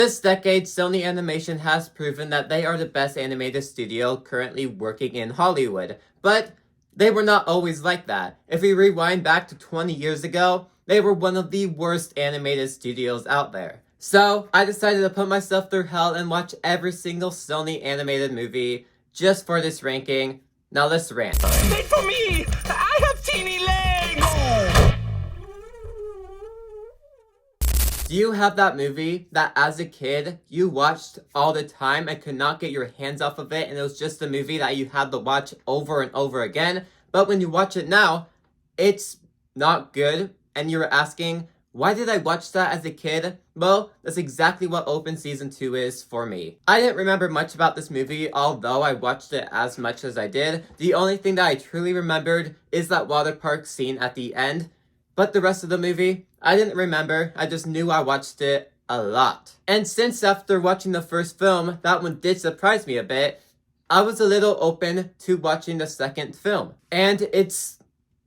This decade, Sony Animation has proven that they are the best animated studio currently working in Hollywood, but they were not always like that. If we rewind back to 20 years ago, they were one of the worst animated studios out there. So, I decided to put myself through hell and watch every single Sony animated movie just for this ranking. Now let's rant. Wait for me! I have teeny legs! Do you have that movie that as a kid you watched all the time and could not get your hands off of it, and it was just a movie that you had to watch over and over again, but when you watch it now, it's not good, and you're asking, why did I watch that as a kid? Well, that's exactly what Open Season 2 is for me. I didn't remember much about this movie, although I watched it as much as I did. The only thing that I truly remembered is that water park scene at the end, but the rest of the movie, I didn't remember. I just knew I watched it a lot. And since after watching the first film, that one did surprise me a bit, I was a little open to watching the second film. And it's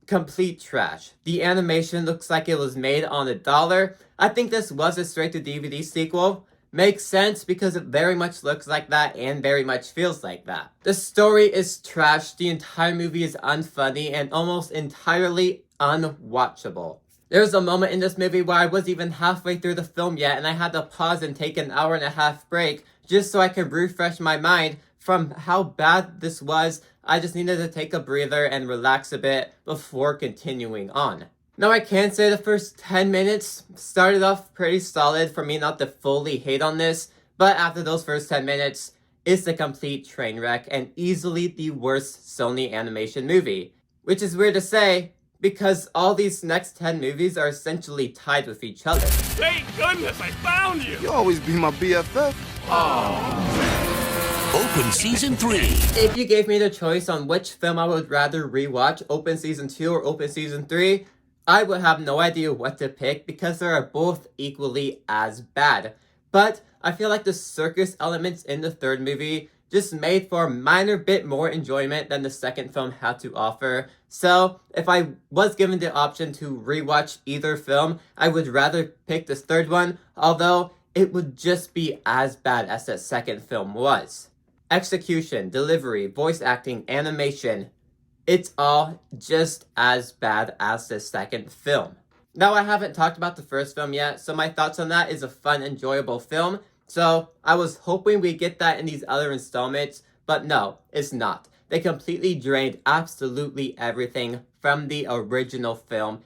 complete trash. The animation looks like it was made on $1. I think this was a straight-to-DVD sequel. Makes sense because it very much looks like that and very much feels like that. The story is trash, the entire movie is unfunny, and almost entirely unwatchable. There's a moment in this movie where I wasn't even halfway through the film yet, and I had to pause and take an hour-and-a-half break just so I could refresh my mind from how bad this was. I just needed to take a breather and relax a bit before continuing on. Now I can say the first 10 minutes started off pretty solid for me not to fully hate on this, but after those first 10 minutes, it's a complete train wreck and easily the worst Sony Animation movie. Which is weird to say, because all these next 10 movies are essentially tied with each other. Thank goodness I found you! You always be my BFF. Open Season 3. If you gave me the choice on which film I would rather rewatch, Open Season 2 or Open Season 3, I would have no idea what to pick because they are both equally as bad. But I feel like the circus elements in the third movie just made for a minor bit more enjoyment than the second film had to offer. So, if I was given the option to rewatch either film, I would rather pick this third one, although it would just be as bad as the second film was. Execution, delivery, voice acting, animation, it's all just as bad as the second film. Now, I haven't talked about the first film yet, so my thoughts on that is a fun, enjoyable film. So, I was hoping we'd get that in these other installments, but no, it's not. They completely drained absolutely everything from the original film,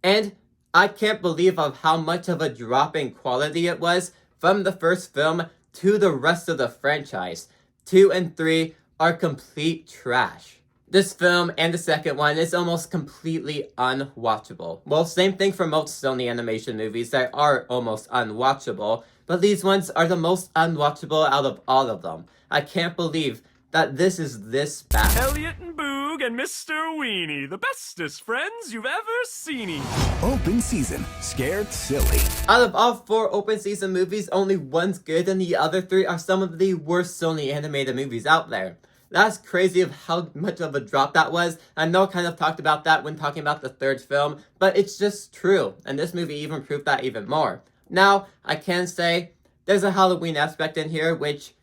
and I can't believe of how much of a drop in quality it was from the first film to the rest of the franchise. 2 and 3 are complete trash. This film and the second one is almost completely unwatchable. Well, same thing for most Sony Animation movies that are almost unwatchable, but these ones are the most unwatchable out of all of them. I can't believe that this is this bad. Elliot and Boog and Mr. Weenie, the bestest friends you've ever seen. Open Season. Scared Silly. Out of all 4 Open Season movies, only one's good and the other 3 are some of the worst Sony animated movies out there. That's crazy of how much of a drop that was. I know I kind of talked about that when talking about the third film, but it's just true, and this movie even proved that even more. Now, I can say there's a Halloween aspect in here which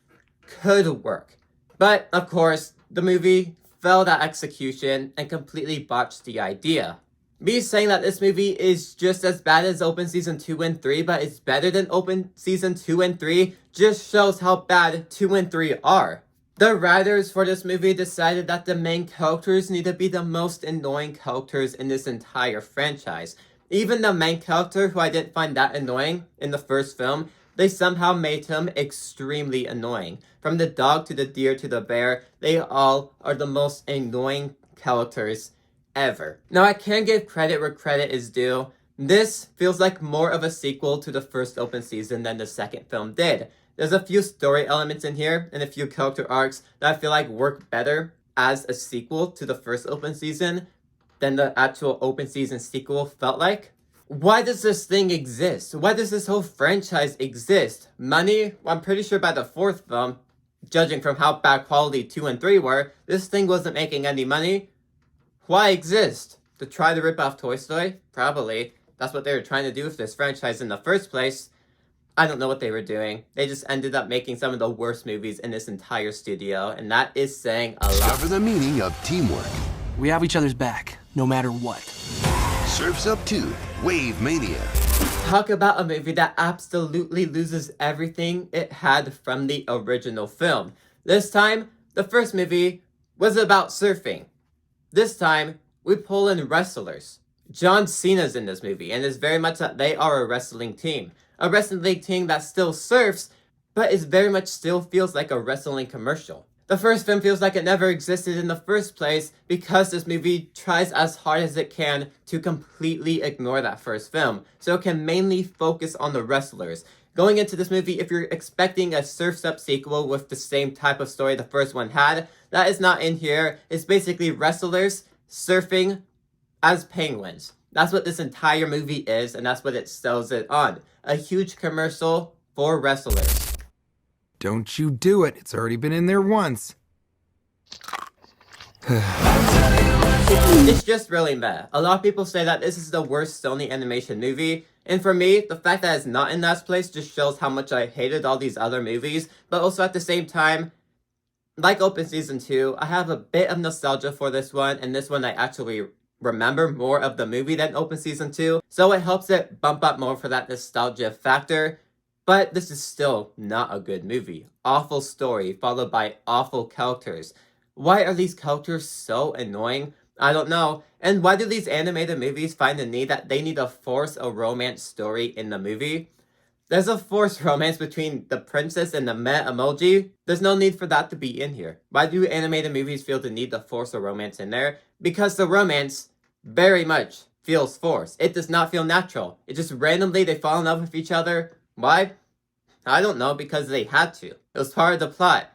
could work. But, of course, the movie failed at execution and completely botched the idea. Me saying that this movie is just as bad as Open Season 2 and 3, but it's better than Open Season 2 and 3, just shows how bad 2 and 3 are. The writers for this movie decided that the main characters need to be the most annoying characters in this entire franchise. Even the main character, who I didn't find that annoying in the first film, they somehow made him extremely annoying. From the dog to the deer to the bear, they all are the most annoying characters ever. Now, I can give credit where credit is due. This feels like more of a sequel to the first Open Season than the second film did. There's a few story elements in here and a few character arcs that I feel like work better as a sequel to the first Open Season than the actual Open Season sequel felt like. Why does this thing exist? Why does this whole franchise exist? Money? Well, I'm pretty sure by the fourth film, judging from how bad quality 2 and 3 were, this thing wasn't making any money. Why exist? To try to rip off Toy Story? Probably. That's what they were trying to do with this franchise in the first place. I don't know what they were doing. They just ended up making some of the worst movies in this entire studio, and that is saying a lot. Discover the meaning of teamwork. We have each other's back, no matter what. Surfs Up 2, WavaMania. Talk about a movie that absolutely loses everything it had from the original film. This time, the first movie was about surfing. This time, we pull in wrestlers. John Cena's in this movie, and it's very much that they are a wrestling team. A wrestling team that still surfs, but is very much still feels like a wrestling commercial. The first film feels like it never existed in the first place because this movie tries as hard as it can to completely ignore that first film, so it can mainly focus on the wrestlers. Going into this movie, if you're expecting a Surf's Up sequel with the same type of story the first one had, that is not in here. It's basically wrestlers surfing as penguins. That's what this entire movie is, and that's what it sells it on. A huge commercial for wrestlers. Don't you do it. It's already been in there once. It's just really meh. A lot of people say that this is the worst Sony Animation movie, and for me, the fact that it's not in that place just shows how much I hated all these other movies, but also at the same time, like Open Season 2, I have a bit of nostalgia for this one, and this one I actually remember more of the movie than Open Season 2, so it helps it bump up more for that nostalgia factor. But this is still not a good movie. Awful story, followed by awful characters. Why are these characters so annoying? I don't know. And why do these animated movies find the need that they need to force a romance story in the movie? There's a forced romance between the princess and the meh emoji. There's no need for that to be in here. Why do animated movies feel the need to force a romance in there? Because the romance very much feels forced. It does not feel natural. It just randomly they fall in love with each other. Why? I don't know, because they had to. It was part of the plot.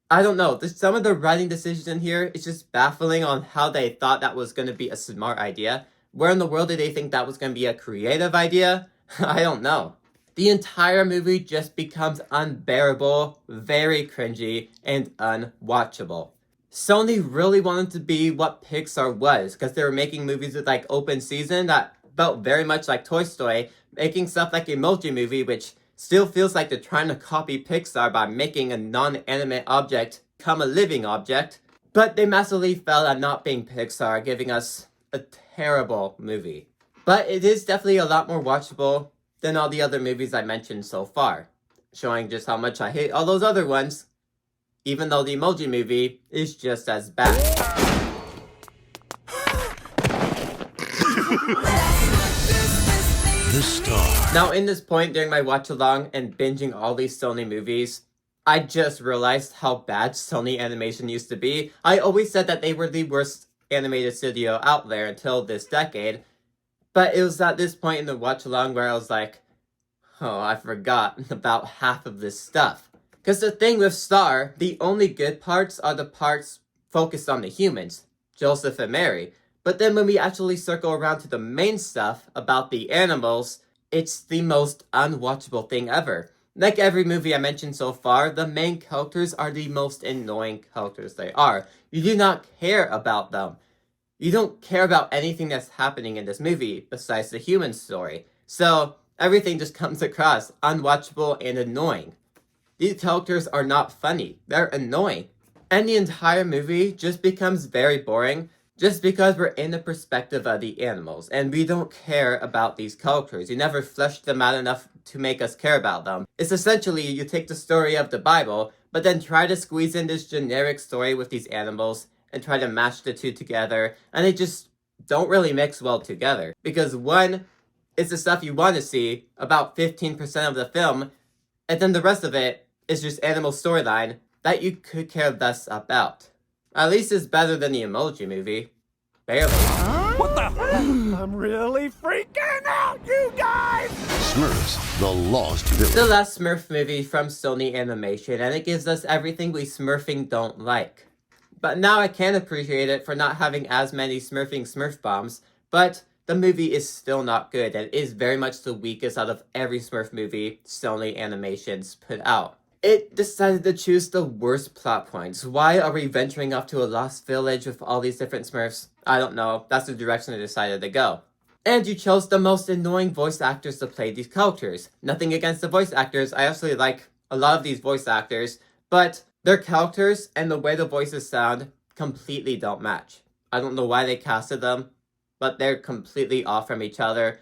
I don't know. Some of the writing decisions in here is just baffling on how they thought that was going to be a smart idea. Where in the world did they think that was going to be a creative idea? I don't know. The entire movie just becomes unbearable, very cringy, and unwatchable. Sony really wanted to be what Pixar was, because they were making movies with like Open Season that felt very much like Toy Story, making stuff like Emoji Movie, which still feels like they're trying to copy Pixar by making a non-animate object become a living object, but they massively failed at not being Pixar, giving us a terrible movie. But it is definitely a lot more watchable than all the other movies I mentioned so far, showing just how much I hate all those other ones, even though the Emoji Movie is just as bad. The Star. Now, in this point during my watch-along and binging all these Sony movies, I just realized how bad Sony Animation used to be. I always said that they were the worst animated studio out there until this decade, but it was at this point in the watch-along where I was like, oh, I forgot about half of this stuff. Because the thing with Star, the only good parts are the parts focused on the humans, Joseph and Mary. But then when we actually circle around to the main stuff about the animals, it's the most unwatchable thing ever. Like every movie I mentioned so far, the main characters are the most annoying characters they are. You do not care about them. You don't care about anything that's happening in this movie besides the human story. So everything just comes across unwatchable and annoying. These characters are not funny. They're annoying. And the entire movie just becomes very boring just because we're in the perspective of the animals and we don't care about these characters. You never fleshed them out enough to make us care about them. It's essentially you take the story of the Bible, but then try to squeeze in this generic story with these animals and try to mash the two together, and they just don't really mix well together. Because one is the stuff you want to see, about 15% of the film, and then the rest of it is just animal storyline that you could care less about. At least it's better than the Emoji Movie. Barely. What the? I'm really freaking out, you guys! Smurfs, The Lost Village. The last Smurf movie from Sony Animation, and it gives us everything we Smurfing don't like. But now I can appreciate it for not having as many Smurfing Smurf bombs, but the movie is still not good and is very much the weakest out of every Smurf movie Sony Animation's put out. It decided to choose the worst plot points. Why are we venturing off to a lost village with all these different Smurfs? I don't know. That's the direction they decided to go. And you chose the most annoying voice actors to play these characters. Nothing against the voice actors, I actually like a lot of these voice actors, but their characters and the way the voices sound completely don't match. I don't know why they casted them, but they're completely off from each other.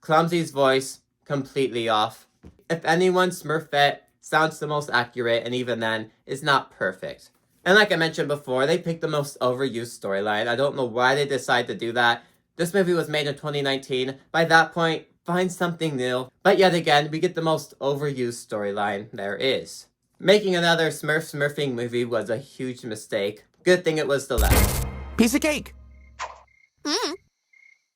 Clumsy's voice, completely off. If anyone, Smurfette sounds the most accurate, and even then, is not perfect. And like I mentioned before, they picked the most overused storyline. I don't know why they decided to do that. This movie was made in 2019. By that point, find something new. But yet again, we get the most overused storyline there is. Making another Smurfing movie was a huge mistake. Good thing it was the last. Piece of cake.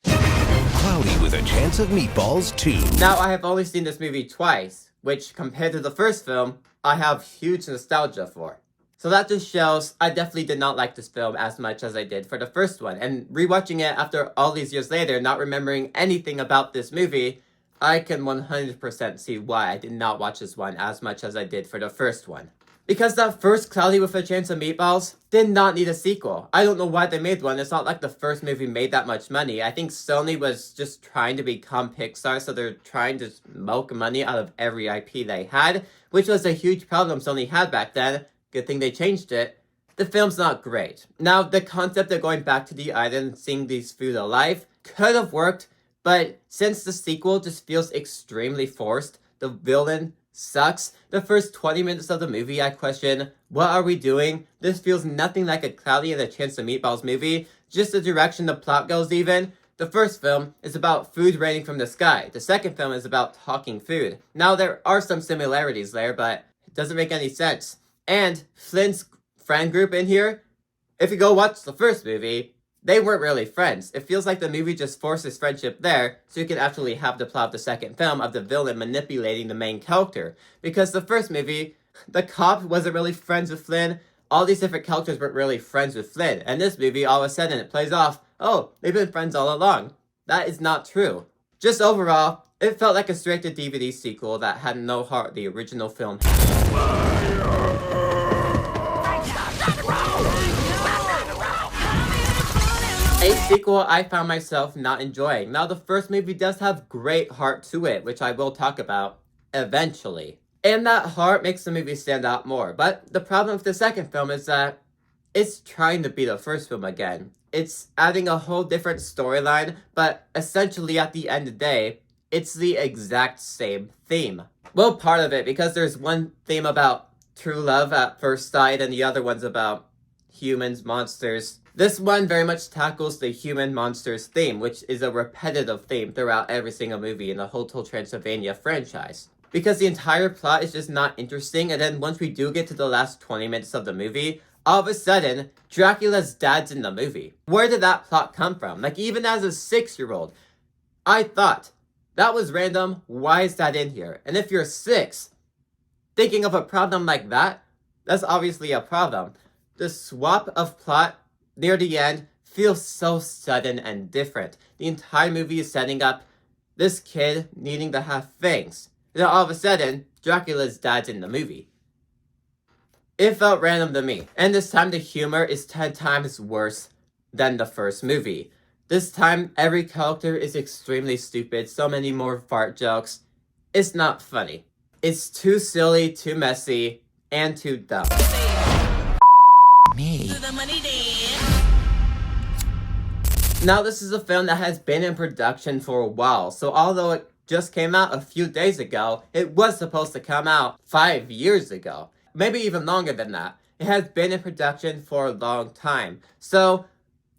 Cloudy with a Chance of Meatballs 2. Now, I have only seen this movie twice, which compared to the first film, I have huge nostalgia for. So that just shows I definitely did not like this film as much as I did for the first one. And rewatching it after all these years later, not remembering anything about this movie, I can 100% see why I did not watch this one as much as I did for the first one. Because that first Cloudy with a Chance of Meatballs did not need a sequel. I don't know why they made one. It's not like the first movie made that much money. I think Sony was just trying to become Pixar, so they're trying to milk money out of every IP they had, which was a huge problem Sony had back then. Good thing they changed it. The film's not great. Now, the concept of going back to the island and seeing these food alive could have worked, but since the sequel just feels extremely forced, the villain sucks. The first 20 minutes of the movie, I question, what are we doing? This feels nothing like a Cloudy and a Chance of Meatballs movie. Just the direction the plot goes even. The first film is about food raining from the sky. The second film is about talking food. Now, there are some similarities there, but it doesn't make any sense. And Flynn's friend group in here, if you go watch the first movie, they weren't really friends. It feels like the movie just forces friendship there so you can actually have the plot of the second film of the villain manipulating the main character. Because the first movie, the cop wasn't really friends with Flynn. All these different characters weren't really friends with Flynn. And this movie, all of a sudden, it plays off, oh, they've been friends all along. That is not true. Just overall, it felt like a straight-to-DVD sequel that had no heart the original film had. A sequel I found myself not enjoying. Now, the first movie does have great heart to it, which I will talk about eventually. And that heart makes the movie stand out more. But the problem with the second film is that it's trying to be the first film again. It's adding a whole different storyline, but essentially at the end of the day, it's the exact same theme. Well, part of it, because there's one theme about true love at first sight, and the other one's about humans, monsters. This one very much tackles the human monsters theme, which is a repetitive theme throughout every single movie in the Hotel Transylvania franchise. Because the entire plot is just not interesting, and then once we do get to the last 20 minutes of the movie, all of a sudden, Dracula's dad's in the movie. Where did that plot come from? Like, even as a 6-year-old, I thought, that was random, why is that in here? And if you're 6, thinking of a problem like that, that's obviously a problem. The swap of plot near the end feels so sudden and different. The entire movie is setting up this kid needing to have fangs. And then all of a sudden, Dracula's dad's in the movie. It felt random to me. And this time the humor is 10 times worse than the first movie. This time, every character is extremely stupid, so many more fart jokes. It's not funny. It's too silly, too messy, and too dumb. Me. Now, this is a film that has been in production for a while, so although it just came out a few days ago, it was supposed to come out 5 years ago. Maybe even longer than that. It has been in production for a long time. So,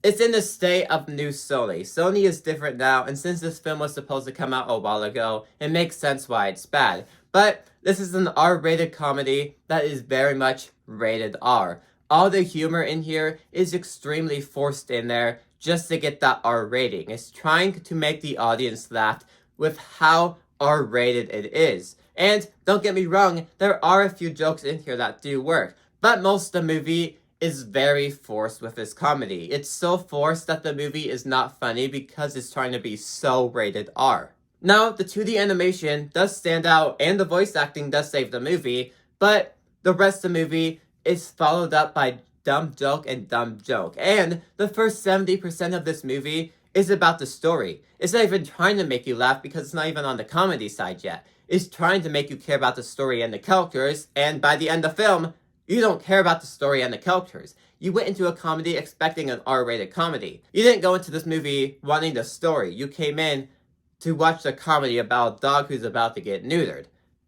it's in the state of new Sony. Sony is different now, and since this film was supposed to come out a while ago, it makes sense why it's bad. But this is an R-rated comedy that is very much rated R. All the humor in here is extremely forced in there just to get that R rating. It's trying to make the audience laugh with how R-rated it is. And don't get me wrong, there are a few jokes in here that do work, but most of the movie is very forced with this comedy. It's so forced that the movie is not funny because it's trying to be so rated R. Now, the 2D animation does stand out and the voice acting does save the movie, but the rest of the movie is followed up by dumb joke and dumb joke. And the first 70% of this movie is about the story. It's not even trying to make you laugh because it's not even on the comedy side yet. It's trying to make you care about the story and the characters, and by the end of the film, you don't care about the story and the characters. You went into a comedy expecting an R-rated comedy. You didn't go into this movie wanting the story. You came in to watch the comedy about a dog who's about to get neutered.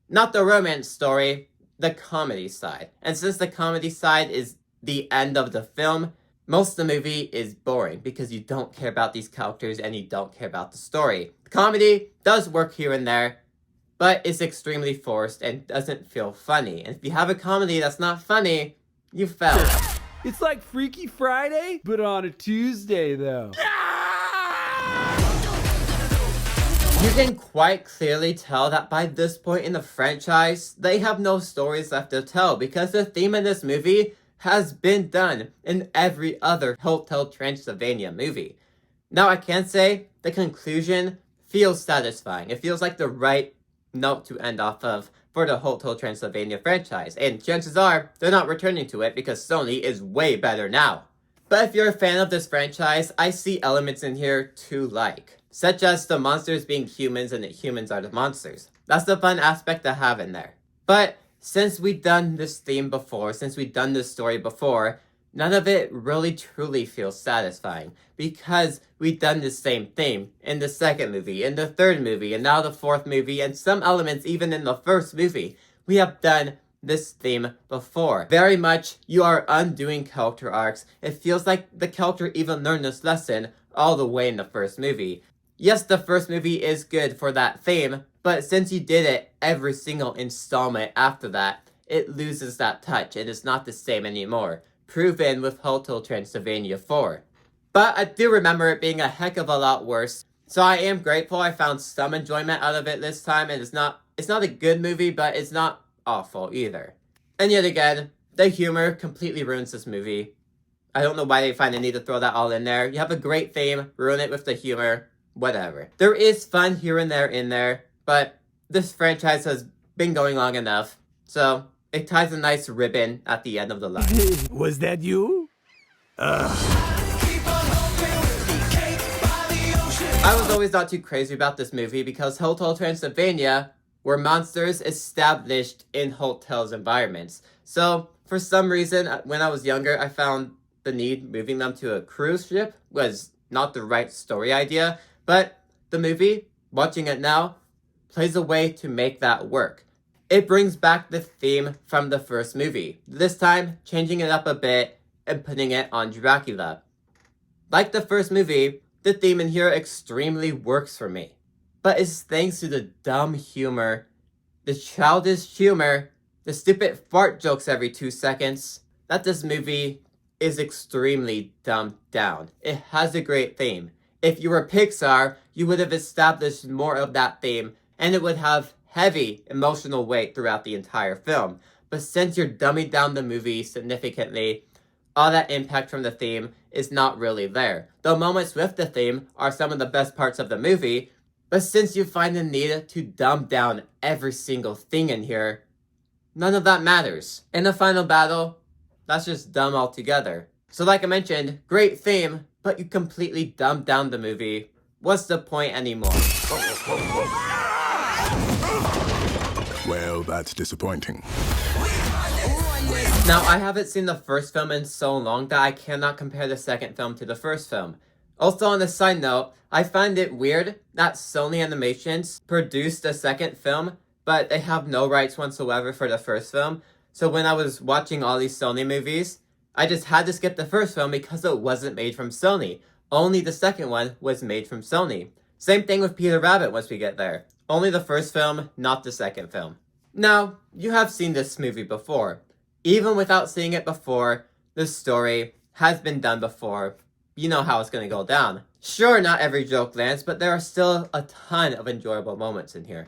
Not the romance story, the comedy side. And since the comedy side is the end of the film, most of the movie is boring because you don't care about these characters and you don't care about the story. The comedy does work here and there, but it's extremely forced and doesn't feel funny. And if you have a comedy that's not funny, you failed. It's like Freaky Friday, but on a Tuesday, though. You can quite clearly tell that by this point in the franchise, they have no stories left to tell because the theme in this movie has been done in every other Hotel Transylvania movie. Now I can say the conclusion feels satisfying. It feels like the right note to end off of for the Hotel Transylvania franchise, and chances are they're not returning to it because Sony is way better now. But if you're a fan of this franchise, I see elements in here to like, such as the monsters being humans and the humans are the monsters. That's the fun aspect to have in there. But since we've done this theme before, since we've done this story before, none of it really truly feels satisfying because we've done the same theme in the second movie, in the third movie, and now the fourth movie, and some elements even in the first movie. We have done this theme before. Very much, you are undoing character arcs. It feels like the character even learned this lesson all the way in the first movie. Yes, the first movie is good for that theme, but since you did it every single installment after that, it loses that touch and it's not the same anymore. Proven with Hotel Transylvania 4. But I do remember it being a heck of a lot worse, so I am grateful I found some enjoyment out of it this time, and it's not a good movie, but it's not awful either. And yet again, the humor completely ruins this movie. I don't know why they find the need to throw that all in there. You have a great theme, ruin it with the humor. Whatever. There is fun here and there in there, but this franchise has been going long enough, so it ties a nice ribbon at the end of the line. Was that you? I was always not too crazy about this movie because Hotel Transylvania were monsters established in hotels environments. So, for some reason, when I was younger, I found the need moving them to a cruise ship was not the right story idea. But the movie, watching it now, plays a way to make that work. It brings back the theme from the first movie, this time changing it up a bit and putting it on Dracula. Like the first movie, the theme in here extremely works for me. But it's thanks to the dumb humor, the childish humor, the stupid fart jokes every 2 seconds, that this movie is extremely dumbed down. It has a great theme. If you were Pixar, you would have established more of that theme, and it would have heavy emotional weight throughout the entire film. But since you're dumbing down the movie significantly, all that impact from the theme is not really there. The moments with the theme are some of the best parts of the movie, but since you find the need to dumb down every single thing in here, none of that matters. In the final battle, that's just dumb altogether. So like I mentioned, great theme, but you completely dumbed down the movie. What's the point anymore? Well, that's disappointing. Now, I haven't seen the first film in so long that I cannot compare the second film to the first film. Also, on a side note, I find it weird that Sony Animation produced the second film, but they have no rights whatsoever for the first film. So when I was watching all these Sony movies, I just had to skip the first film because it wasn't made from Sony. Only the second one was made from Sony. Same thing with Peter Rabbit once we get there. Only the first film, not the second film. Now, you have seen this movie before. Even without seeing it before, the story has been done before. You know how it's going to go down. Sure, not every joke lands, but there are still a ton of enjoyable moments in here.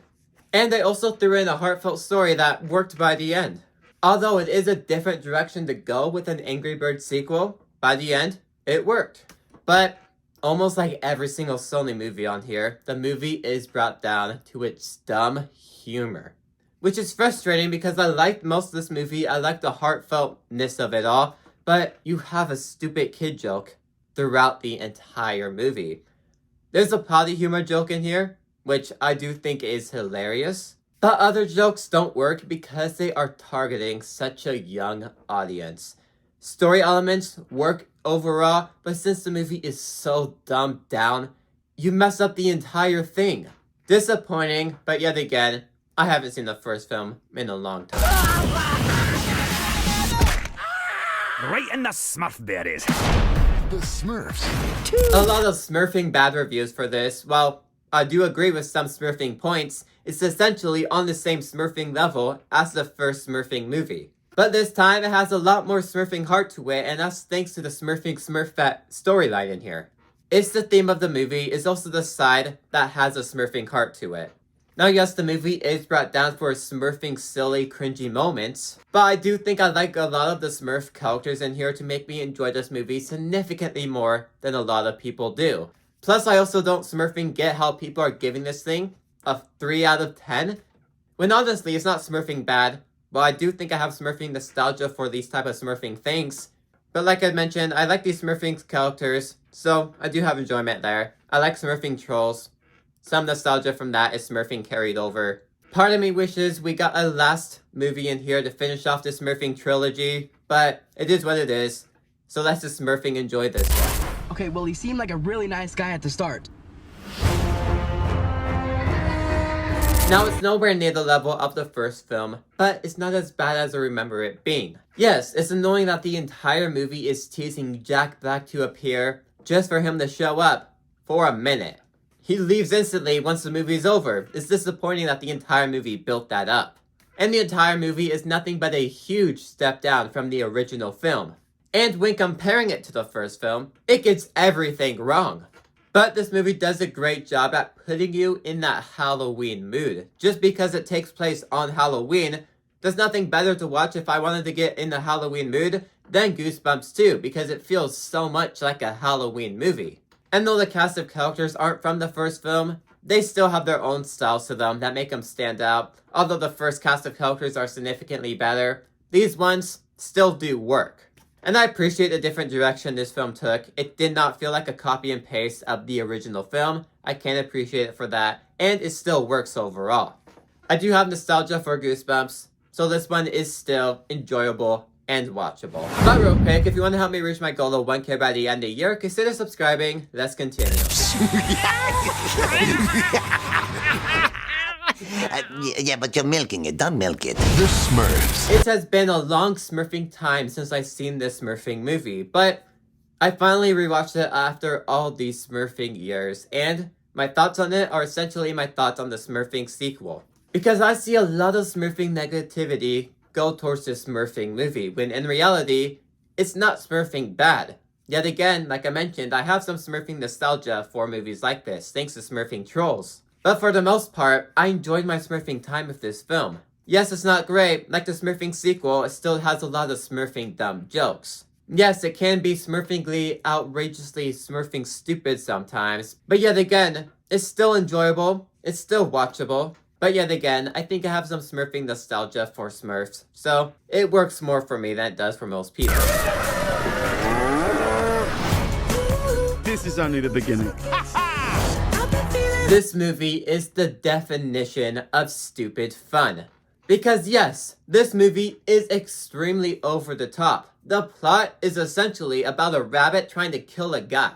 And they also threw in a heartfelt story that worked by the end. Although it is a different direction to go with an Angry Birds sequel, by the end, it worked. But almost like every single Sony movie on here, the movie is brought down to its dumb humor. Which is frustrating because I liked most of this movie, I liked the heartfeltness of it all, but you have a stupid kid joke throughout the entire movie. There's a potty humor joke in here, which I do think is hilarious. But other jokes don't work because they are targeting such a young audience. Story elements work overall, but since the movie is so dumbed down, you mess up the entire thing. Disappointing, but yet again, I haven't seen the first film in a long time. Right in the Smurf berries. The Smurfs. A lot of smurfing bad reviews for this. While I do agree with some smurfing points, it's essentially on the same smurfing level as the first smurfing movie. But this time it has a lot more smurfing heart to it, and that's thanks to the smurfing Smurfette storyline in here. It's the theme of the movie, it's also the side that has a smurfing heart to it. Now yes, the movie is brought down for smurfing silly, cringy moments, but I do think I like a lot of the Smurf characters in here to make me enjoy this movie significantly more than a lot of people do. Plus, I also don't smurfing get how people are giving this thing a 3 out of 10, when honestly, it's not smurfing bad, but I do think I have smurfing nostalgia for these type of smurfing things. But like I mentioned, I like these smurfing characters, so I do have enjoyment there. I like smurfing trolls. Some nostalgia from that is smurfing carried over. Part of me wishes we got a last movie in here to finish off the smurfing trilogy, but it is what it is. So let's just smurfing enjoy this one. Okay, well, he seemed like a really nice guy at the start. Now it's nowhere near the level of the first film, but it's not as bad as I remember it being. Yes, it's annoying that the entire movie is teasing Jack Black to appear just for him to show up for a minute. He leaves instantly once the movie's over. It's disappointing that the entire movie built that up. And the entire movie is nothing but a huge step down from the original film. And when comparing it to the first film, it gets everything wrong. But this movie does a great job at putting you in that Halloween mood. Just because it takes place on Halloween, there's nothing better to watch if I wanted to get in the Halloween mood than Goosebumps 2, because it feels so much like a Halloween movie. And though the cast of characters aren't from the first film, they still have their own styles to them that make them stand out. Although the first cast of characters are significantly better, these ones still do work. And I appreciate the different direction this film took. It did not feel like a copy and paste of the original film. I can appreciate it for that, and it still works overall. I do have nostalgia for Goosebumps, so this one is still enjoyable and watchable. But real quick, if you want to help me reach my goal of 1K by the end of the year, consider subscribing. Let's continue. Yeah, but you're milking it. Don't milk it. The Smurfs. It has been a long smurfing time since I've seen this smurfing movie, but I finally rewatched it after all these smurfing years, and my thoughts on it are essentially my thoughts on the smurfing sequel. Because I see a lot of smurfing negativity go towards this smurfing movie, when in reality, it's not smurfing bad. Yet again, like I mentioned, I have some smurfing nostalgia for movies like this, thanks to smurfing trolls. But for the most part, I enjoyed my smurfing time with this film. Yes, it's not great, like the smurfing sequel, it still has a lot of smurfing dumb jokes. Yes, it can be smurfingly, outrageously smurfing stupid sometimes, but yet again, it's still enjoyable, it's still watchable. But yet again, I think I have some smurfing nostalgia for Smurfs, so it works more for me than it does for most people. This is only the beginning. This movie is the definition of stupid fun. Because yes, this movie is extremely over the top. The plot is essentially about a rabbit trying to kill a guy.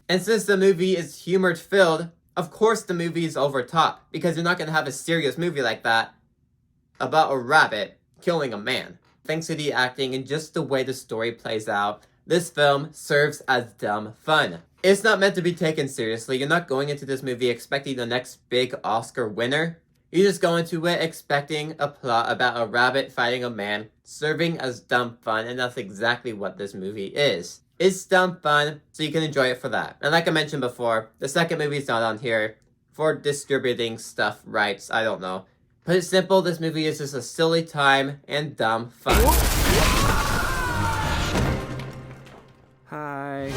And since the movie is humor-filled, of course the movie is over top, because you're not going to have a serious movie like that about a rabbit killing a man. Thanks to the acting and just the way the story plays out, this film serves as dumb fun. It's not meant to be taken seriously. You're not going into this movie expecting the next big Oscar winner. You just go into it expecting a plot about a rabbit fighting a man, serving as dumb fun, and that's exactly what this movie is. It's dumb fun, so you can enjoy it for that. And like I mentioned before, the second movie's not on here for distributing stuff rights, I don't know. Put it simple, this movie is just a silly time and dumb fun. Hi.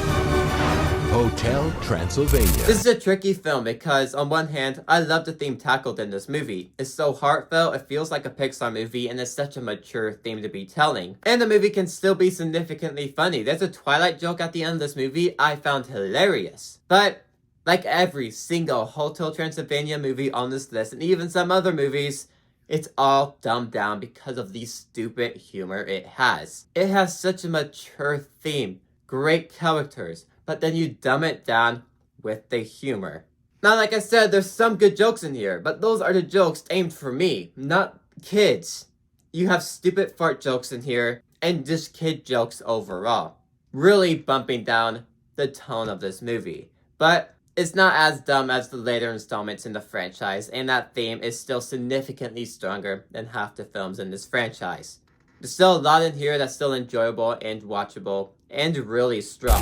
Hotel Transylvania. This is a tricky film because, on one hand, I love the theme tackled in this movie. It's so heartfelt, it feels like a Pixar movie, and it's such a mature theme to be telling. And the movie can still be significantly funny. There's a Twilight joke at the end of this movie I found hilarious. But Like every single Hotel Transylvania movie on this list, and even some other movies, it's all dumbed down because of the stupid humor it has. It has such a mature theme, great characters, but then you dumb it down with the humor. Now, like I said, there's some good jokes in here, but those are the jokes aimed for me, not kids. You have stupid fart jokes in here, and just kid jokes overall. Really bumping down the tone of this movie. But it's not as dumb as the later installments in the franchise, and that theme is still significantly stronger than half the films in this franchise. There's still a lot in here that's still enjoyable and watchable, and really strong.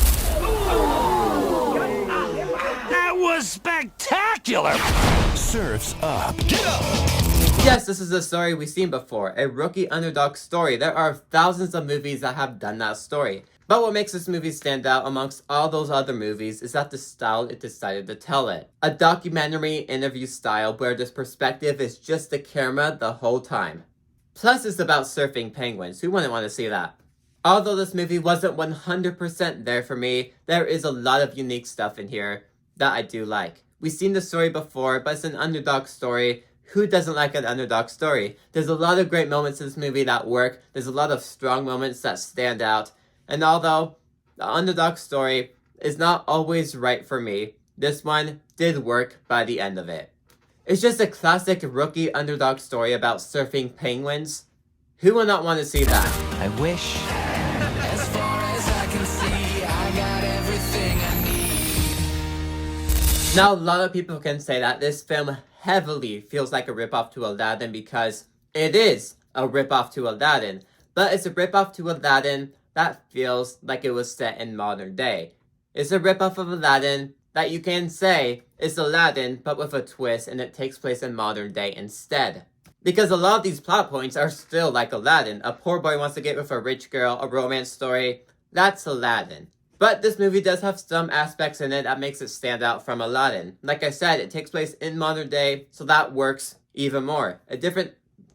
That was spectacular! Surf's Up. Get up! Yes, this is a story we've seen before, a rookie underdog story. There are thousands of movies that have done that story. But what makes this movie stand out amongst all those other movies is that the style it decided to tell it. A documentary interview style where this perspective is just the camera the whole time. Plus it's about surfing penguins, who wouldn't want to see that? Although this movie wasn't 100% there for me, there is a lot of unique stuff in here that I do like. We've seen the story before, but it's an underdog story. Who doesn't like an underdog story? There's a lot of great moments in this movie that work. There's a lot of strong moments that stand out. And although the underdog story is not always right for me, this one did work by the end of it. It's just a classic rookie underdog story about surfing penguins. Who would not want to see that? I wish. As far as I can see, I got everything I need. Now, a lot of people can say that this film heavily feels like a ripoff to Aladdin because it is a ripoff to Aladdin. But it's a ripoff to Aladdin that feels like it was set in modern day. It's a ripoff of Aladdin that you can say is Aladdin but with a twist, and it takes place in modern day instead. Because a lot of these plot points are still like Aladdin. A poor boy wants to get with a rich girl, a romance story. That's Aladdin. But this movie does have some aspects in it that makes it stand out from Aladdin. Like I said, it takes place in modern day, so that works even more. A different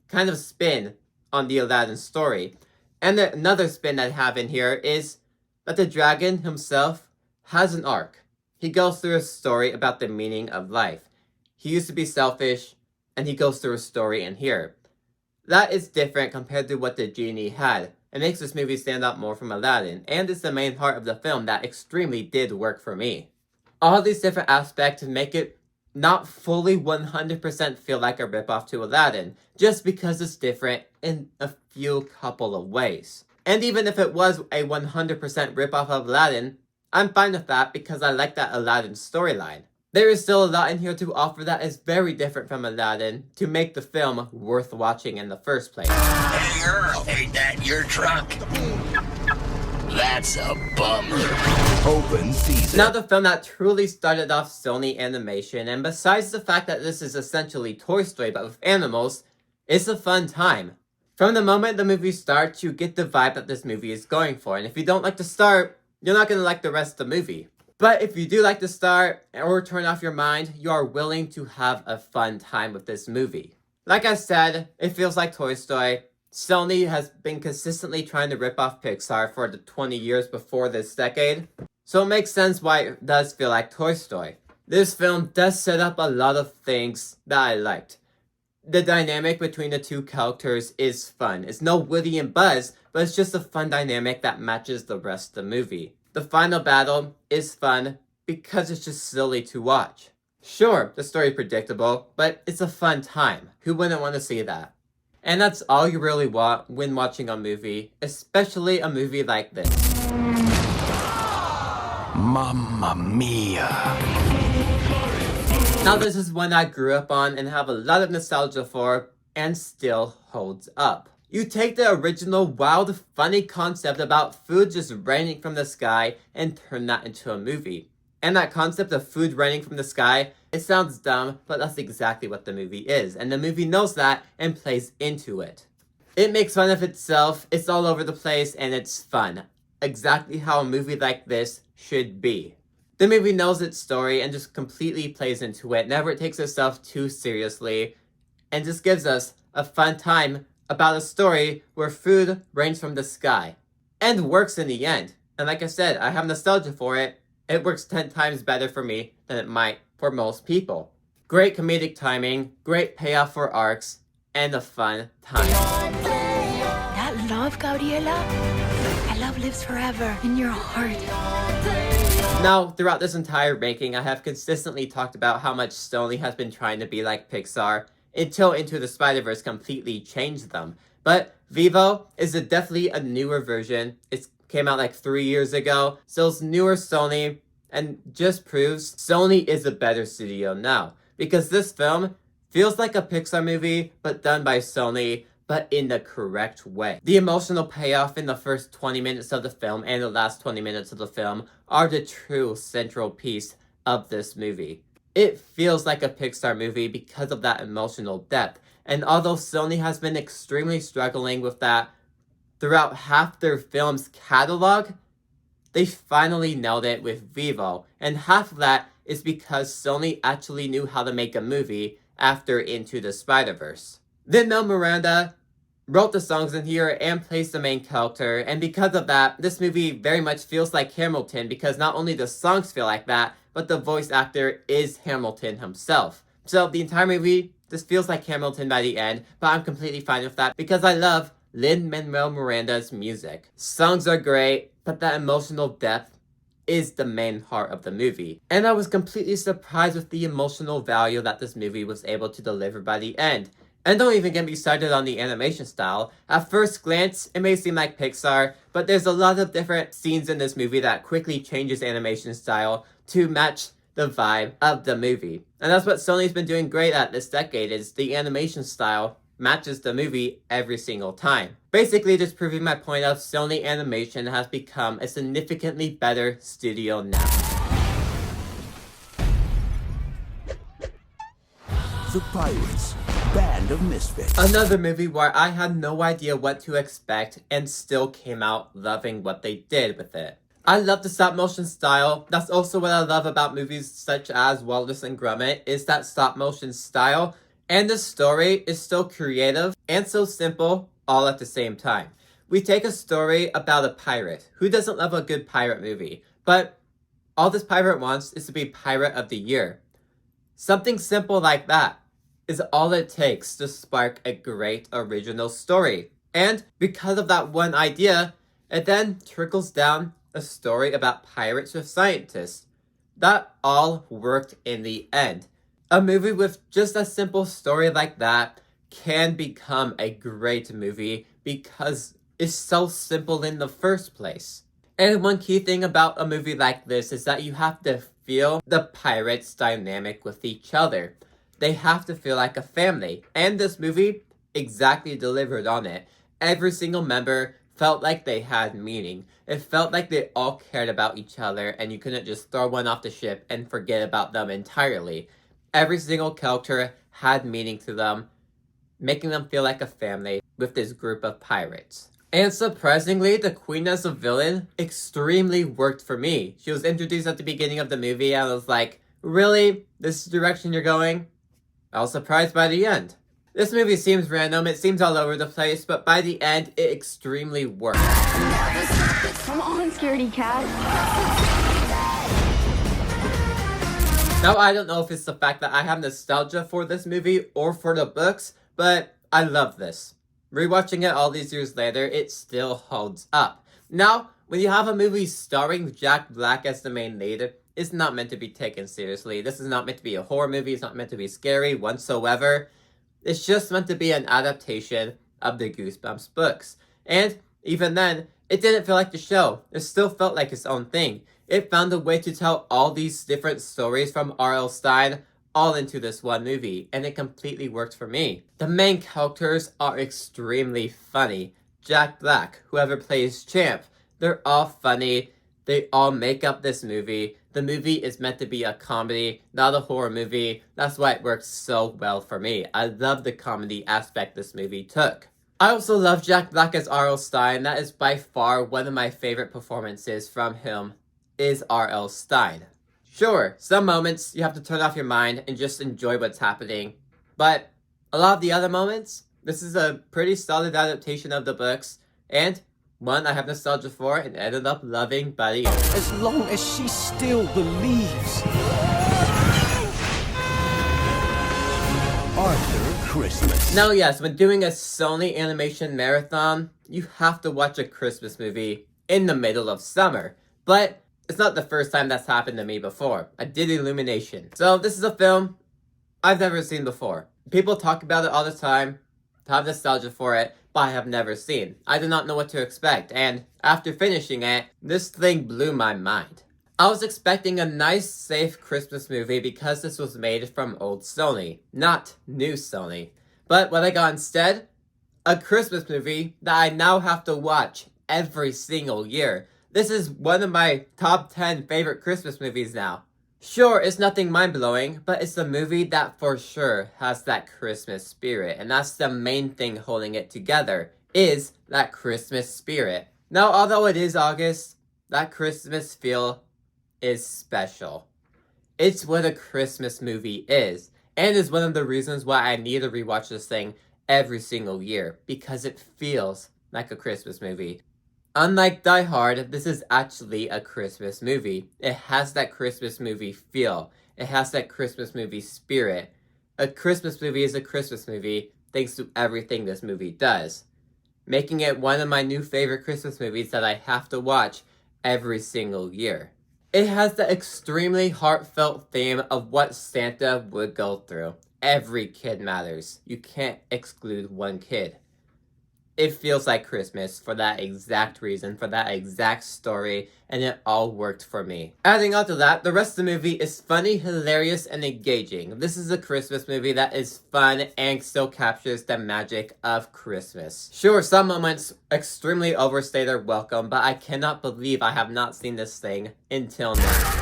kind of spin on the Aladdin story. And another spin I have in here is that the dragon himself has an arc. He goes through a story about the meaning of life. He used to be selfish, and he goes through a story in here. That is different compared to what the genie had. It makes this movie stand out more from Aladdin, and it's the main part of the film that extremely did work for me. All these different aspects make it not fully 100% feel like a ripoff to Aladdin, just because it's different in a few couple of ways. And even if it was a 100% ripoff of Aladdin, I'm fine with that because I like that Aladdin storyline. There is still a lot in here to offer that is very different from Aladdin to make the film worth watching in the first place. Hey Earl, ain't that your truck? That's a bummer. Open season. Now, the film that truly started off Sony Animation, and besides the fact that this is essentially Toy Story but with animals, it's a fun time. From the moment the movie starts, you get the vibe that this movie is going for, and if you don't like the start, you're not going to like the rest of the movie. But if you do like the start or turn off your mind, you are willing to have a fun time with this movie. Like I said, it feels like Toy Story. Sony has been consistently trying to rip off Pixar for the 20 years before this decade, so it makes sense why it does feel like Toy Story. This film does set up a lot of things that I liked. The dynamic between the two characters is fun. It's no Woody and Buzz, but it's just a fun dynamic that matches the rest of the movie. The final battle is fun because it's just silly to watch. Sure, the story is predictable, but it's a fun time. Who wouldn't want to see that? And that's all you really want when watching a movie, especially a movie like this. Mamma mia. Now this is one I grew up on and have a lot of nostalgia for, and still holds up. You take the original wild, funny concept about food just raining from the sky and turn that into a movie. And that concept of food raining from the sky, it sounds dumb, but that's exactly what the movie is. And the movie knows that and plays into it. It makes fun of itself, it's all over the place, and it's fun. Exactly how a movie like this should be. The movie knows its story and just completely plays into it, never takes itself too seriously, and just gives us a fun time about a story where food rains from the sky. And works in the end. And like I said, I have nostalgia for it. It works 10 times better for me than it might for most people. Great comedic timing, great payoff for arcs, and a fun time. That love, Gabriela, that love lives forever in your heart. Now, throughout this entire ranking, I have consistently talked about how much Sony has been trying to be like Pixar until Into the Spider-Verse completely changed them. But Vivo is definitely a newer version. It came out like 3 years ago, so it's newer Sony, and just proves Sony is a better studio now. Because this film feels like a Pixar movie, but done by Sony, but in the correct way. The emotional payoff in the first 20 minutes of the film and the last 20 minutes of the film are the true central piece of this movie. It feels like a Pixar movie because of that emotional depth. And although Sony has been extremely struggling with that throughout half their film's catalog, they finally nailed it with Vivo. And half of that is because Sony actually knew how to make a movie after Into the Spider-Verse. Lin-Manuel Miranda wrote the songs in here and plays the main character, and because of that, this movie very much feels like Hamilton, because not only the songs feel like that, but the voice actor is Hamilton himself. So the entire movie just feels like Hamilton by the end, but I'm completely fine with that because I love Lin-Manuel Miranda's music. Songs are great, but that emotional depth is the main heart of the movie. And I was completely surprised with the emotional value that this movie was able to deliver by the end. And don't even get me started on the animation style. At first glance, it may seem like Pixar, but there's a lot of different scenes in this movie that quickly changes animation style to match the vibe of the movie. And that's what Sony's been doing great at this decade, is the animation style matches the movie every single time. Basically just proving my point of Sony Animation has become a significantly better studio now. The Pirates, Band of Misfits. Another movie where I had no idea what to expect and still came out loving what they did with it. I love the stop motion style. That's also what I love about movies such as Wallace and Gromit, is that stop motion style. And the story is so creative and so simple all at the same time. We take a story about a pirate. Who doesn't love a good pirate movie? But all this pirate wants is to be Pirate of the Year. Something simple like that is all it takes to spark a great original story. And because of that one idea, it then trickles down a story about pirates with scientists. That all worked in the end. A movie with just a simple story like that can become a great movie because it's so simple in the first place. And one key thing about a movie like this is that you have to feel the pirates' dynamic with each other. They have to feel like a family. And this movie exactly delivered on it. Every single member felt like they had meaning. It felt like they all cared about each other and you couldn't just throw one off the ship and forget about them entirely. Every single character had meaning to them, making them feel like a family with this group of pirates. And surprisingly, the Queen as a villain extremely worked for me. She was introduced at the beginning of the movie and I was like, really? This is the direction you're going? I was surprised by the end. This movie seems random, it seems all over the place, but by the end, it extremely worked. Come on, scaredy cat. Now, I don't know if it's the fact that I have nostalgia for this movie or for the books, but I love this. Rewatching it all these years later, it still holds up. Now, when you have a movie starring Jack Black as the main lead, it's not meant to be taken seriously. This is not meant to be a horror movie, it's not meant to be scary whatsoever. It's just meant to be an adaptation of the Goosebumps books. And even then, it didn't feel like the show. It still felt like its own thing. It found a way to tell all these different stories from R.L. Stine all into this one movie, and it completely worked for me. The main characters are extremely funny. Jack Black, whoever plays Champ, they're all funny. They all make up this movie. The movie is meant to be a comedy, not a horror movie. That's why it works so well for me. I love the comedy aspect this movie took. I also love Jack Black as R.L. Stine. That is by far one of my favorite performances from him, is R.L. Stine. Sure, some moments you have to turn off your mind and just enjoy what's happening. But a lot of the other moments, this is a pretty solid adaptation of the books. And one I have nostalgia for and ended up loving by the end. As long as she still believes. Christmas. Now yes, when doing a Sony Animation marathon, you have to watch a Christmas movie in the middle of summer. But it's not the first time that's happened to me before. I did Illumination. So this is a film I've never seen before. People talk about it all the time, have nostalgia for it, but I have never seen. I did not know what to expect, and after finishing it, this thing blew my mind. I was expecting a nice, safe Christmas movie because this was made from old Sony, not new Sony. But what I got instead? A Christmas movie that I now have to watch every single year. This is one of my top 10 favorite Christmas movies now. Sure, it's nothing mind-blowing, but it's a movie that for sure has that Christmas spirit, and that's the main thing holding it together, is that Christmas spirit. Now, although it is August, that Christmas feel is special. It's what a Christmas movie is, and is one of the reasons why I need to rewatch this thing every single year, because it feels like a Christmas movie. Unlike Die Hard, this is actually a Christmas movie. It has that Christmas movie feel. It has that Christmas movie spirit. A Christmas movie is a Christmas movie thanks to everything this movie does, making it one of my new favorite Christmas movies that I have to watch every single year. It has the extremely heartfelt theme of what Santa would go through. Every kid matters. You can't exclude one kid. It feels like Christmas for that exact reason, for that exact story, and it all worked for me. Adding on to that, the rest of the movie is funny, hilarious, and engaging. This is a Christmas movie that is fun and still captures the magic of Christmas. Sure, some moments extremely overstay their welcome, but I cannot believe I have not seen this thing until now.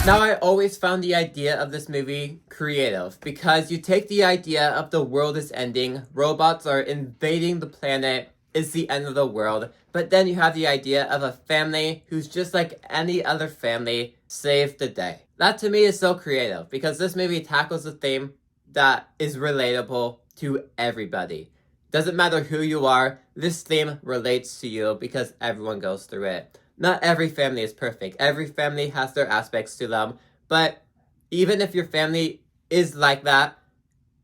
Now, I always found the idea of this movie creative, because you take the idea of the world is ending, robots are invading the planet, it's the end of the world, but then you have the idea of a family who's just like any other family, save the day. That to me is so creative, because this movie tackles a theme that is relatable to everybody. Doesn't matter who you are, this theme relates to you because everyone goes through it. Not every family is perfect. Every family has their aspects to them. But even if your family is like that,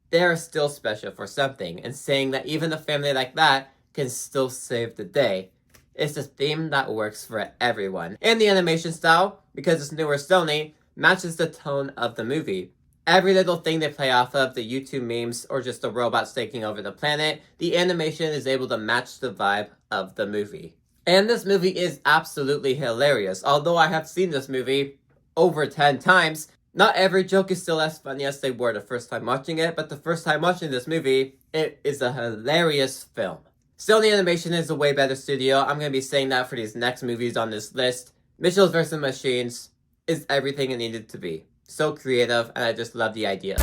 they are still special for something. And saying that even a family like that can still save the day. It's a theme that works for everyone. And the animation style, because it's newer Sony, matches the tone of the movie. Every little thing they play off of, the YouTube memes, or just the robots taking over the planet, the animation is able to match the vibe of the movie. And this movie is absolutely hilarious. Although I have seen this movie over 10 times, not every joke is still as funny as they were the first time watching it, but the first time watching this movie, it is a hilarious film. Sony Animation is a way better studio. I'm going to be saying that for these next movies on this list. Mitchell's vs. Machines is everything it needed to be. So creative, and I just love the idea.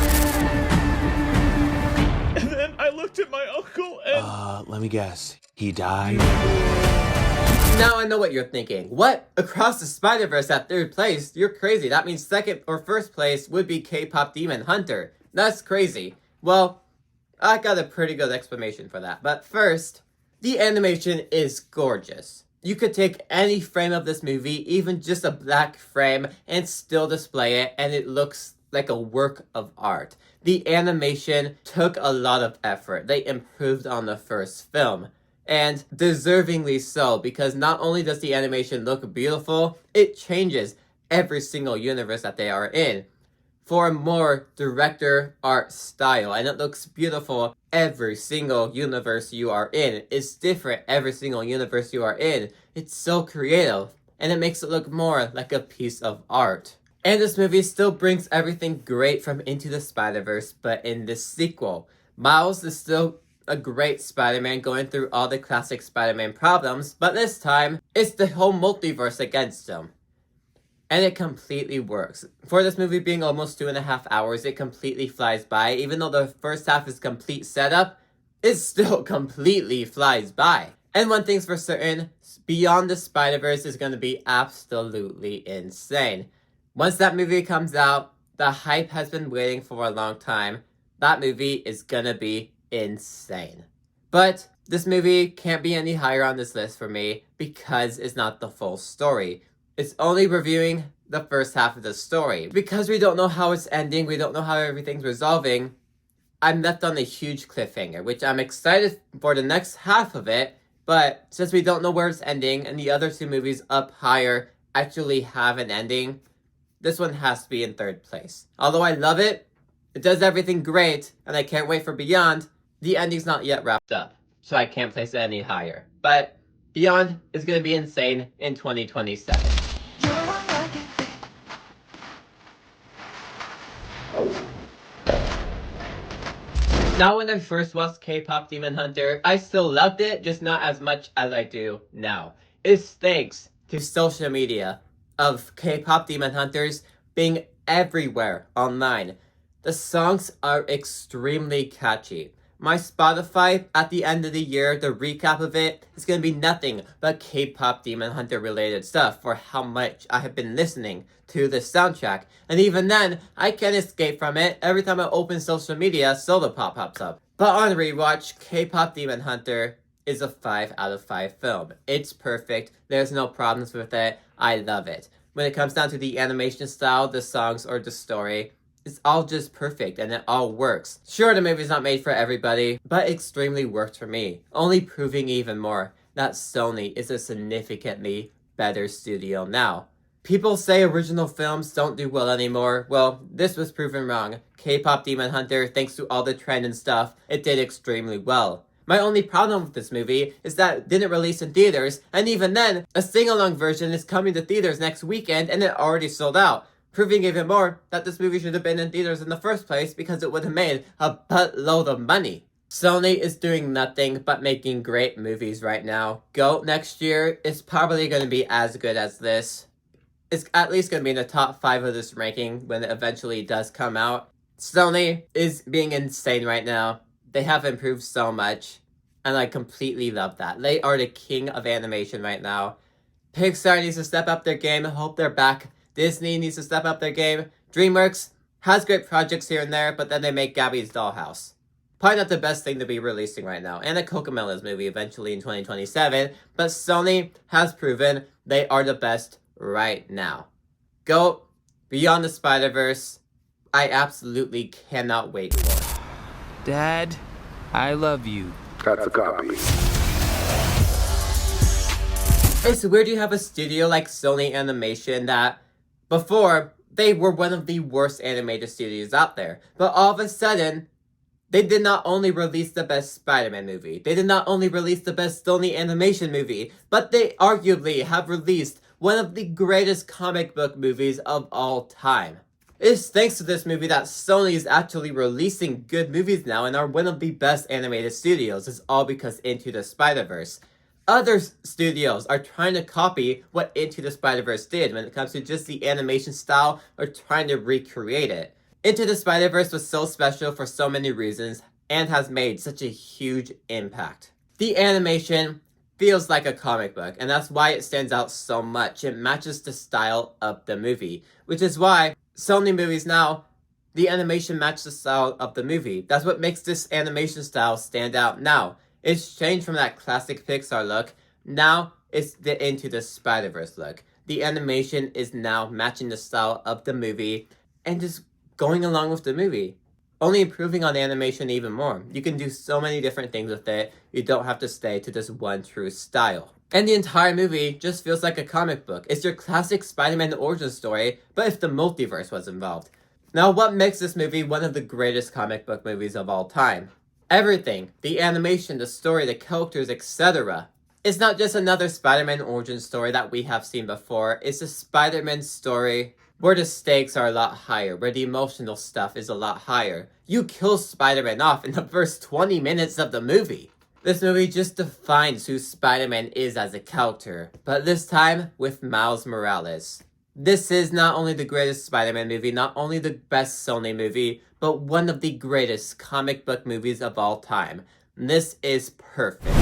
And then I looked at my uncle and... Let me guess. He died? Now I know what you're thinking. What? Across the Spider-Verse at 3rd place? You're crazy. That means 2nd or 1st place would be K-pop Demon Hunter. That's crazy. Well, I got a pretty good explanation for that. But first, the animation is gorgeous. You could take any frame of this movie, even just a black frame, and still display it, and it looks like a work of art. The animation took a lot of effort. They improved on the first film. And deservingly so, because not only does the animation look beautiful, it changes every single universe that they are in for a more director art style, and it looks beautiful every single universe you are in. It's different every single universe you are in. It's so creative, and it makes it look more like a piece of art. And this movie still brings everything great from Into the Spider-Verse, but in this sequel, Miles is still a great Spider-Man going through all the classic Spider-Man problems, but this time, it's the whole multiverse against him. And it completely works. For this movie being almost 2.5 hours, it completely flies by. Even though the first half is complete setup, it still completely flies by. And one thing's for certain, Beyond the Spider-Verse is going to be absolutely insane. Once that movie comes out, the hype has been waiting for a long time. That movie is going to be insane. But this movie can't be any higher on this list for me because it's not the full story. is only reviewing the first half of the story. Because we don't know how it's ending, we don't know how everything's resolving, I'm left on a huge cliffhanger, which I'm excited for the next half of it, but since we don't know where it's ending, and the other two movies up higher actually have an ending, this one has to be in third place. Although I love it, it does everything great, and I can't wait for Beyond, the ending's not yet wrapped up, so I can't place it any higher. But Beyond is going to be insane in 2027. Now, when I first watched K-Pop Demon Hunter, I still loved it, just not as much as I do now. It's thanks to social media of K-Pop Demon Hunters being everywhere online. The songs are extremely catchy. My Spotify, at the end of the year, the recap of it, is going to be nothing but K-Pop Demon Hunter related stuff for how much I have been listening to this soundtrack. And even then, I can't escape from it. Every time I open social media, Solo Pop pops up. But on rewatch, K-Pop Demon Hunter is a 5 out of 5 film. It's perfect. There's no problems with it. I love it. When it comes down to the animation style, the songs, or the story, it's all just perfect and it all works. Sure, the movie's not made for everybody, but extremely worked for me. Only proving even more that Sony is a significantly better studio now. People say original films don't do well anymore. Well, this was proven wrong. K-Pop Demon Hunter, thanks to all the trend and stuff, it did extremely well. My only problem with this movie is that it didn't release in theaters, and even then, a sing-along version is coming to theaters next weekend and it already sold out. Proving even more that this movie should have been in theaters in the first place because it would have made a buttload of money. Sony is doing nothing but making great movies right now. GOAT next year is probably going to be as good as this. It's at least going to be in the top 5 of this ranking when it eventually does come out. Sony is being insane right now. They have improved so much, and I completely love that. They are the king of animation right now. Pixar needs to step up their game. I hope they're back. Disney needs to step up their game. DreamWorks has great projects here and there, but then they make Gabby's Dollhouse. Probably not the best thing to be releasing right now. And a Cocomelon's movie eventually in 2027. But Sony has proven they are the best right now. GOAT, Beyond the Spider-Verse, I absolutely cannot wait for. Dad, I love you. That's a copy. It's weird you have a studio like Sony Animation that, before, they were one of the worst animated studios out there. But all of a sudden, they did not only release the best Spider-Man movie, they did not only release the best Sony Animation movie, but they arguably have released one of the greatest comic book movies of all time. It's thanks to this movie that Sony is actually releasing good movies now and are one of the best animated studios. It's all because Into the Spider-Verse. Other studios are trying to copy what Into the Spider-Verse did when it comes to just the animation style or trying to recreate it. Into the Spider-Verse was so special for so many reasons and has made such a huge impact. The animation feels like a comic book, and that's why it stands out so much. It matches the style of the movie, which is why Sony movies now, the animation matches the style of the movie. That's what makes this animation style stand out now. It's changed from that classic Pixar look. Now it's the Into the Spider-Verse look. The animation is now matching the style of the movie and just going along with the movie. Only improving on the animation even more. You can do so many different things with it. You don't have to stay to just one true style. And the entire movie just feels like a comic book. It's your classic Spider-Man origin story, but if the multiverse was involved. Now, what makes this movie one of the greatest comic book movies of all time? Everything. The animation, the story, the characters, etc. It's not just another Spider-Man origin story that we have seen before. It's a Spider-Man story where the stakes are a lot higher, where the emotional stuff is a lot higher. You kill Spider-Man off in the first 20 minutes of the movie. This movie just defines who Spider-Man is as a character, but this time with Miles Morales. This is not only the greatest Spider-Man movie, not only the best Sony movie, but one of the greatest comic book movies of all time. This is perfect.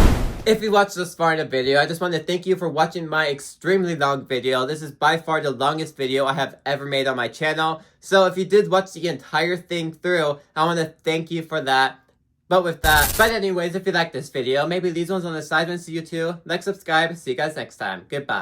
If you watched this far in the video, I just want to thank you for watching my extremely long video. This is by far the longest video I have ever made on my channel. So if you did watch the entire thing through, I want to thank you for that. But anyways, if you like this video, maybe these ones on the side ones to you too. Like, subscribe, see you guys next time. Goodbye.